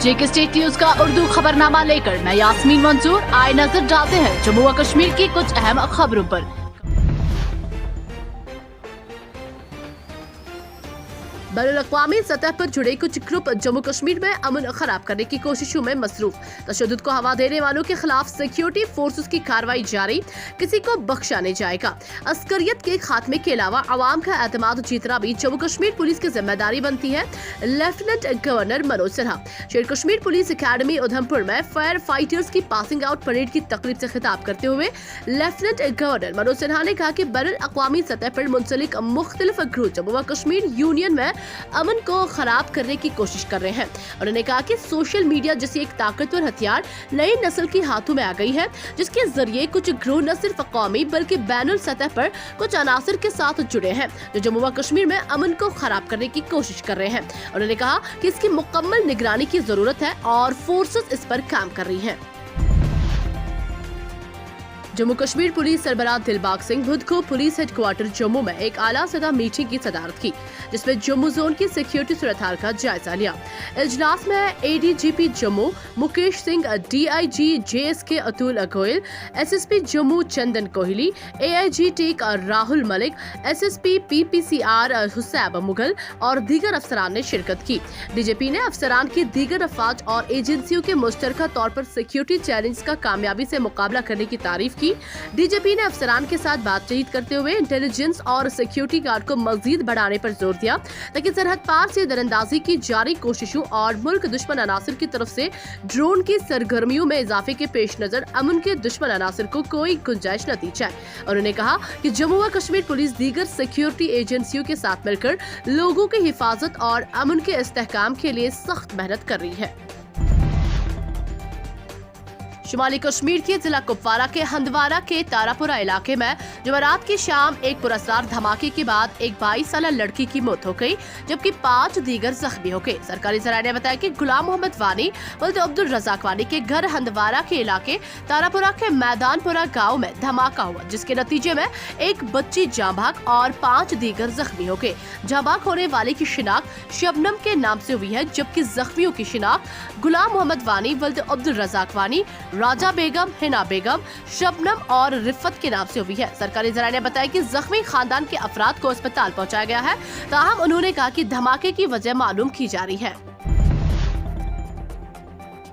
जेके state news का उर्दू खबरनामा लेकर मैं यास्मीन मंजूर आए नजर डालते हैं जम्मू व कश्मीर की कुछ अहम खबरों पर। बैनुल-अक़वामी सतह पर जुड़े कुछ ग्रुप जम्मू कश्मीर में अमन खराब करने की कोशिशों में मसरूफ। तशद्दुद को हवा देने वालों के खिलाफ सिक्योरिटी फोर्सेस की कार्रवाई जारी, किसी को बख्शा नहीं जाएगा। अस्करियत के खात्मे के अलावा आवाम का एतमाद जीतना भी जम्मू कश्मीर पुलिस की जिम्मेदारी बनती है। लेफ्टिनेंट गवर्नर मनोज सिन्हा शेर कश्मीर पुलिस अकेडमी उधमपुर में फायर फाइटर्स की पासिंग आउट परेड की तकरीब से खिताब करते हुए लेफ्टिनेंट गवर्नर मनोज सिन्हा ने कहा कि बैनुल-अक़वामी सतह पर मुंसलिक मुख्तलिफ ग्रुप जम्मू व कश्मीर यूनियन में अमन को खराब करने की कोशिश कर रहे हैं। उन्होंने कहा कि सोशल मीडिया जैसी एक ताकतवर हथियार नई नस्ल के हाथों में आ गई है, जिसके जरिए कुछ ग्रोह न सिर्फ कौमी बल्कि बैनुल सतह पर कुछ अनासर के साथ जुड़े हैं जो जम्मू व कश्मीर में अमन को खराब करने की कोशिश कर रहे हैं। उन्होंने कहा कि इसकी मुकम्मल निगरानी की जरूरत है और फोर्सेस इस पर काम कर रही है। जम्मू कश्मीर पुलिस सरबराह दिलबाग सिंह बुध को पुलिस हेडक्वार्टर जम्मू में एक आला सतह मीटिंग की सदारत की, जिसमें जम्मू जोन की सिक्योरिटी सूरत हाल का जायजा लिया। इजलास में ADGP Jammu Mukesh Singh, DIG JSK Atul Goyal, SSP Jammu Chandan Kohli, AIG tech Rahul Malik, SSP PPCR Husaib Mughal और दीगर अफसरान ने शिरकत की। डीजीपी ने अफसरान की दीगर अफवाज और एजेंसियों के मुश्तरका तौर पर सिक्योरिटी चैलेंज का कामयाबी से मुकाबला करने की तारीफ की। डीजीपी ने अफसरान के साथ बातचीत करते हुए इंटेलिजेंस और सिक्योरिटी गार्ड को मजीद बढ़ाने पर जोर दिया ताकि सरहद पार से दरअंदाजी की जारी कोशिशों और मुल्क दुश्मन अनासर की तरफ से ड्रोन की सरगर्मियों में इजाफे के पेश नजर अमन के दुश्मन अनासर को कोई गुंजाइश न दी जाए। उन्होंने कहा कि जम्मू व कश्मीर पुलिस दीगर सिक्योरिटी एजेंसियों के साथ मिलकर लोगों की हिफाजत और अमन के इस्तेहकाम के लिए सख्त मेहनत कर रही है। शुमाली कश्मीर के जिला कुपवारा के हंदवारा के तारापुरा इलाके में जुमेरात की शाम एक पुरस्कार धमाके के बाद एक 22 साल लड़की की मौत हो गई, जबकि 5 दीगर जख्मी हो गए। सरकारी जराये ने बताया कि गुलाम मोहम्मद वानी वल्द अब्दुल रजाक वानी के घर हंदवारा के इलाके तारापुरा के मैदानपुरा गाँव में धमाका हुआ, जिसके नतीजे में एक बच्ची जाँ भाग और 5 दीगर जख्मी हो गए। जाँ भाग होने वाले की शिनाख्त शबनम के नाम से हुई है, जबकि जख्मियों की शिनाख्त गुलाम मोहम्मद वानी वल्द अब्दुल रजाक वानी, राजा बेगम, हिना बेगम, शबनम और रिफत के नाम से हुई है। सरकारी जराये ने बताया कि जख्मी खानदान के अफराद को अस्पताल पहुंचाया गया है। ताहम उन्होंने कहा कि धमाके की वजह मालूम की जा रही है।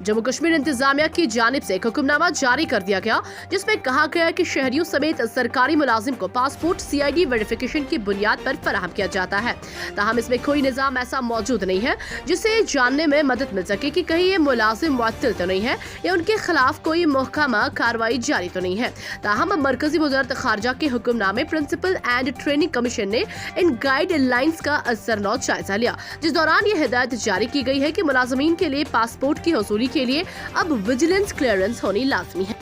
जम्मू कश्मीर इंतजामिया की जानिब से एक हुक्मनामा जारी कर दिया गया, जिसमें कहा गया कि शहरियों समेत सरकारी मुलाजिम को पासपोर्ट सीआईडी वेरिफिकेशन की बुनियाद पर फराहम किया जाता है। ताहम इसमें कोई निजाम ऐसा मौजूद नहीं है जिससे जानने में मदद मिल सके कि कहीं ये मुलाजिम मुअत्तल तो नहीं है या उनके खिलाफ कोई मुहकमा कार्रवाई जारी तो नहीं है। ताहम मरकजी वज़ारत खारजा के हुक्मनामे प्रिंसिपल एंड ट्रेनिंग कमीशन ने इन गाइड लाइन्स का असरनौ जायजा लिया, जिस दौरान ये हिदायत जारी की गई है कि मुलाजमीन के लिए पासपोर्ट की हसूली के लिए अब विजिलेंस क्लियरेंस होनी लाजमी है।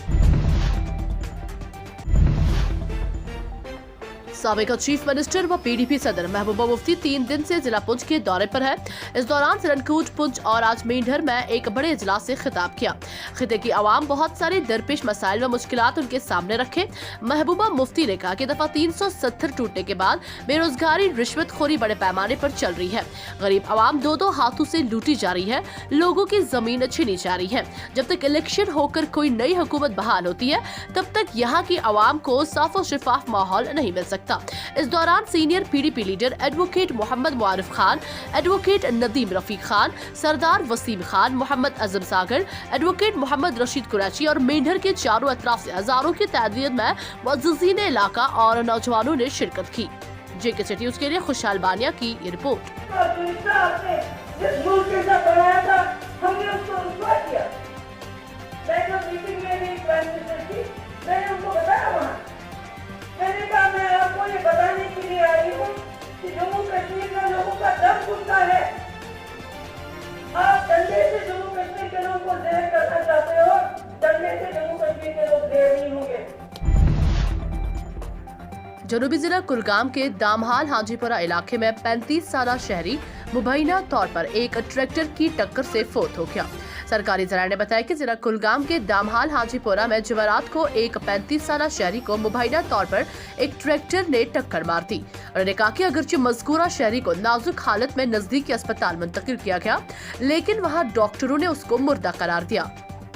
साबिका चीफ मिनिस्टर व पीडीपी सदर महबूबा मुफ्ती 3 दिन से जिला पुंछ के दौरे पर है। इस दौरान सिरनकोट, पुंछ और आज मेंढर में एक बड़े इजलास से खिताब किया। खिते की आवाम बहुत सारे दरपेश मसाइल व मुश्किलात उनके सामने रखे। महबूबा मुफ्ती ने कहा कि दफा 370 टूटने के बाद बेरोजगारी, रिश्वतखोरी बड़े पैमाने पर चल रही है। गरीब आवाम 2-2 हाथों से लूटी जा रही है, लोगों की जमीन छीनी जा रही है। जब तक इलेक्शन होकर कोई नई हुकूमत बहाल होती है, तब तक यहाँ की आवाम को साफ और शिफाफ माहौल नहीं मिल सकता। इस दौरान senior PDP leader advocate Mohammad Muarif Khan, advocate Nadeem Rafiq Khan, Sardar Waseem Khan, Mohammad Azam Sagar, advocate Mohammad Rashid Qureshi और मेंढर के चारों अतराफ से हजारों की तादाद में मुअज़्ज़िज़ीन इलाका और नौजवानों ने शिरकत की। जेके स्टेट न्यूज़ के लिए खुशहाल बानिया की ये रिपोर्ट। मैंने कहा मैं आपको ये बताने के लिए आई हूँ कि जम्मू कश्मीर में लोगों का दम घुटता है। आप डंडे से जम्मू कश्मीर के लोगों को ज़हर करना चाहते हो, डंडे से जम्मू कश्मीर के लोग ज़हर नहीं होंगे। जनूबी जिला कुलगाम के दामहाल हाजीपुरा इलाके में 35 साला शहरी मुबैना तौर पर एक ट्रैक्टर की टक्कर से फौत हो गया। सरकारी जराये ने बताया कि जिला कुलगाम के दामहाल हाजीपुरा में जुमेरात को एक 35 साल शहरी को मुबैना तौर पर एक ट्रैक्टर ने टक्कर मार दी। उन्होंने कहा कि अगरचे मज़कूरा शहरी को नाजुक हालत में नजदीकी अस्पताल मुंतकिल किया गया, लेकिन वहां डॉक्टरों ने उसको मुर्दा करार दिया।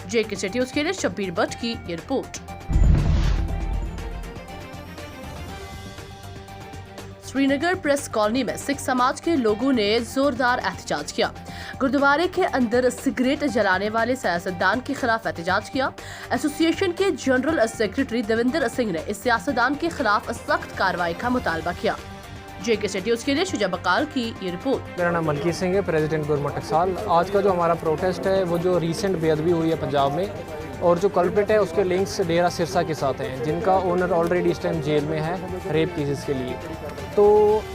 JK सिटी उसके लिए शब्बीर भट्ट की ये रिपोर्ट। श्रीनगर प्रेस कॉलोनी में सिख समाज के लोगों ने जोरदार एहतजाज किया। गुरुद्वारे के अंदर सिगरेट जलाने वाले सियासतदान के खिलाफ एहतजाज किया। एसोसिएशन के जनरल सेक्रेटरी देवेंद्र सिंह ने इस सियासतदान के खिलाफ सख्त कार्रवाई का मुतालबा किया। JK सिटी उसके लिए शुजा बकाल की ये रिपोर्ट। मेरा नाम मलकी सिंह है, प्रेसिडेंट गुरमट टकसाल। आज का जो हमारा प्रोटेस्ट है वो जो रीसेंट बेअदबी हुई है पंजाब में, और जो कल्प्रिट है उसके लिंक्स डेरा सिरसा के साथ हैं, जिनका ओनर ऑलरेडी इस टाइम जेल में है रेप केसेस के लिए। तो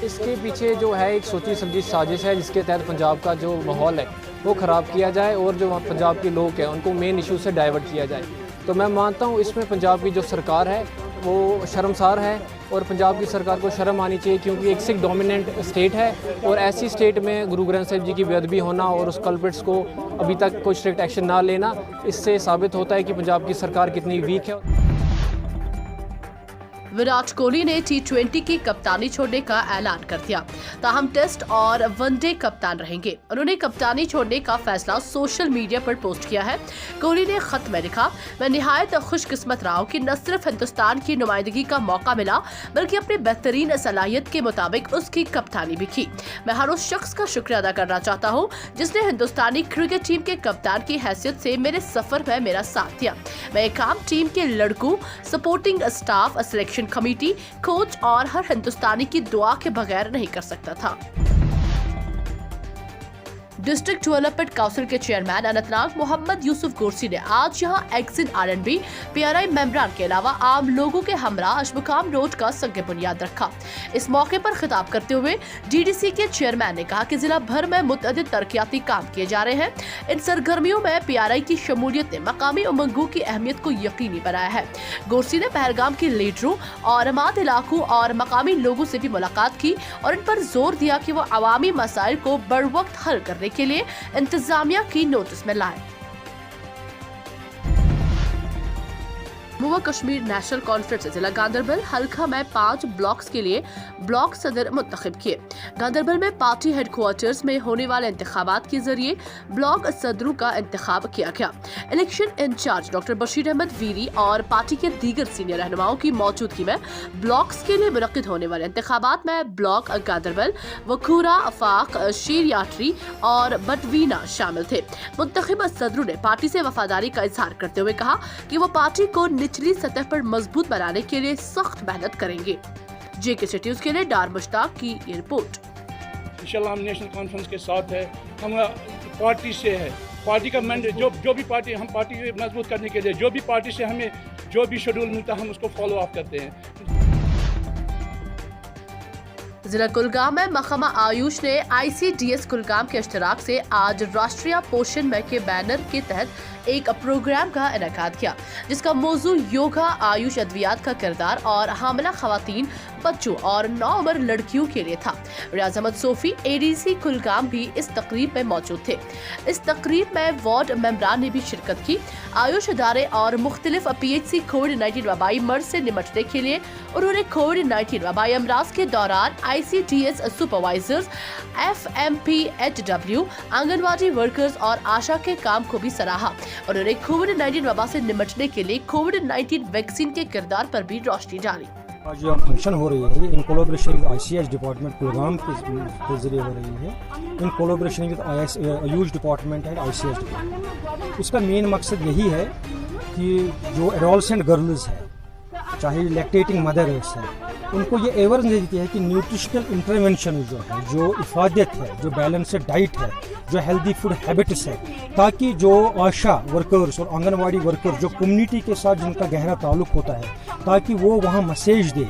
इसके पीछे जो है एक सोची समझी साजिश है, जिसके तहत पंजाब का जो माहौल है वो ख़राब किया जाए और जो पंजाब के लोग हैं उनको मेन इशू से डाइवर्ट किया जाए। तो मैं मानता हूँ इसमें पंजाब की जो सरकार है वो शर्मसार है, और पंजाब की सरकार को शर्म आनी चाहिए, क्योंकि एक सिख डोमिनेंट स्टेट है, और ऐसी स्टेट में गुरु ग्रंथ साहिब जी की बेअदबी होना और उस कल्प्रिट्स को अभी तक कोई स्ट्रिक्ट एक्शन ना लेना, इससे साबित होता है कि पंजाब की सरकार कितनी वीक है। विराट कोहली ने T20 की कप्तानी छोड़ने का ऐलान कर दिया, ताहम टेस्ट और वनडे कप्तान रहेंगे। उन्होंने कप्तानी छोड़ने का फैसला सोशल मीडिया पर पोस्ट किया है। कोहली ने खत में लिखा, मैं निहायत खुशकिस्मत रहा हूँ कि न सिर्फ हिंदुस्तान की नुमाइंदगी का मौका मिला, बल्कि अपनी बेहतरीन सलाहियत के मुताबिक उसकी कप्तानी भी की। मैं हर उस शख्स का शुक्रिया अदा करना चाहता हूँ जिसने हिंदुस्तानी क्रिकेट टीम के कप्तान की हैसियत से मेरे सफर में मेरा साथ दिया। मैं ये काम टीम के लड़कों, supporting staff, selection committee, coach और हर हिंदुस्तानी की दुआ के बगैर नहीं कर सकता था। डिस्ट्रिक्ट डेवलपमेंट काउंसिल के चेयरमैन अनंतनाग मोहम्मद यूसुफ गोरसी ने आज यहां एक्सिन RNB PRI मेंबरान के अलावा आम लोगों के हमरा अशमुकाम रोड का संग बुनियाद रखा। इस मौके पर खिताब करते हुए DDC के चेयरमैन ने कहा कि जिला भर में मुतअद्दिद तरक्याती काम किए जा रहे हैं। इन सरगर्मियों में PRI की शमूलियत ने मकामी उमंगों की अहमियत को यकीनी बनाया है। गोरसी ने पहलगाम के लीडरों और अमाद इलाकों और मकामी लोगों से भी मुलाकात की और इन पर जोर दिया कि वो अवामी मसाइल को बरवक्त हल करने के लिए इंतजामिया की नोटिस में लाए। मुवा कश्मीर नेशनल कॉन्फ्रेंस जिला गांधरबल हल्का में 5 ब्लॉक्स के लिए ब्लॉक सदर मुंतखब किए। गांधरबल में पार्टी हेडक्वार्टर्स में होने वाले इंतखाबात के जरिए ब्लॉक सदरों का इंतखाब किया गया। Election incharge doctor Bashir Ahmad Veeri और पार्टी के दीगर सीनियर रहनुमाओं की मौजूदगी में ब्लॉक्स के लिए मुनक्किद होने वाले इंतखाबात में ब्लॉक गांधरबल, वखूरा, अफाक, शीरयाटरी और बटवीना शामिल थे। मुंतखब सदरों ने पार्टी से वफादारी का इजहार करते हुए कहा कि वो पार्टी को निचली सतह पर मजबूत बनाने के लिए सख्त मेहनत करेंगे। JK सिटी के लिए डार मुश्ताक की ये रिपोर्ट। इंशाल्लाह हम नेशनल कॉन्फ्रेंस के साथ है, हम पार्टी से है, पार्टी का मैंडेट जो भी पार्टी, हम पार्टी को मजबूत करने के लिए जो भी पार्टी से हमें जो भी शेड्यूल मिलता है हम उसको फॉलो अप करते हैं। जिला कुलगाम में महकमा आयुष ने ICDS कुलगाम के इश्तराक से आज राष्ट्रीय पोषण माह के बैनर के तहत एक प्रोग्राम का इनेकाद किया, जिसका मौजू योगा, आयुष अद्वियात का किरदार और हामिला खवातीन, बच्चों और नौउम्र लड़कियों के लिए था। रियाज अहमद सोफी ADC कुलगाम भी इस तकरीब में मौजूद थे। इस तकरीब में वार्ड मेंबरान ने भी शिरकत की। आयुष इदारे और मुख्तलिफ PHC कोविड-19 वबाई मर्ज से निपटने के लिए उन्होंने कोविड-19 वबाई अमराज के दौरान ICDS supervisors, FMPHW, anganwadi workers और आशा के काम को भी सराहा। उन्होंने कोविड-19 वबा से निपटने के लिए कोविड-19 वैक्सीन के किरदार पर भी रोशनी डाली। आज जो फंक्शन हो रही है in collaboration with ICH department Kulgam के जरिए हो रही है, in collaboration with Ayush department and ICH department. इसका मेन मकसद यही है कि जो एडोलसेंट गर्ल्स है, चाहे लैक्टेटिंग मदर्स है, उनको ये अवेयरनेस देती है कि न्यूट्रिशनल इंटरवेंशन जो है, जो इफादत है, जो बैलेंस्ड डाइट है, जो हेल्दी फूड हैबिट्स है, ताकि जो आशा वर्कर्स और आंगनवाड़ी वर्कर्स जो कम्युनिटी के साथ जिनका गहरा ताल्लुक होता है, ताकि वो वहाँ मैसेज दे।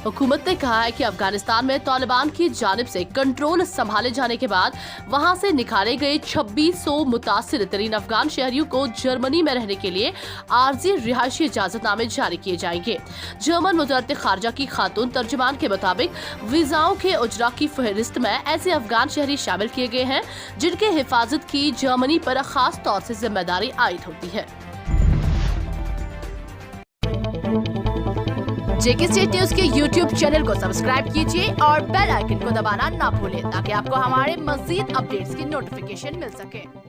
हुकूमत ने कहा है कि अफगानिस्तान में तालिबान की जानिब से कंट्रोल संभाले जाने के बाद वहां से निकाले गए 2600 मुतासिर तरीन अफगान शहरियों को जर्मनी में रहने के लिए आर्जी रिहायशी इजाजतनामे जारी किए जाएंगे। जर्मन वज़ारत खारजा की खातून तर्जुमान के मुताबिक वीजाओं के उजरा की फहरिस्त में ऐसे अफगान शहरी शामिल किए गए हैं जिनके हिफाजत की जर्मनी पर खास तौर से जिम्मेदारी आयद होती है। जेके स्टेट न्यूज के YouTube चैनल को सब्सक्राइब कीजिए और बेल आइकन को दबाना ना भूलें ताकि आपको हमारे मज़ीद अपडेट्स की नोटिफिकेशन मिल सके।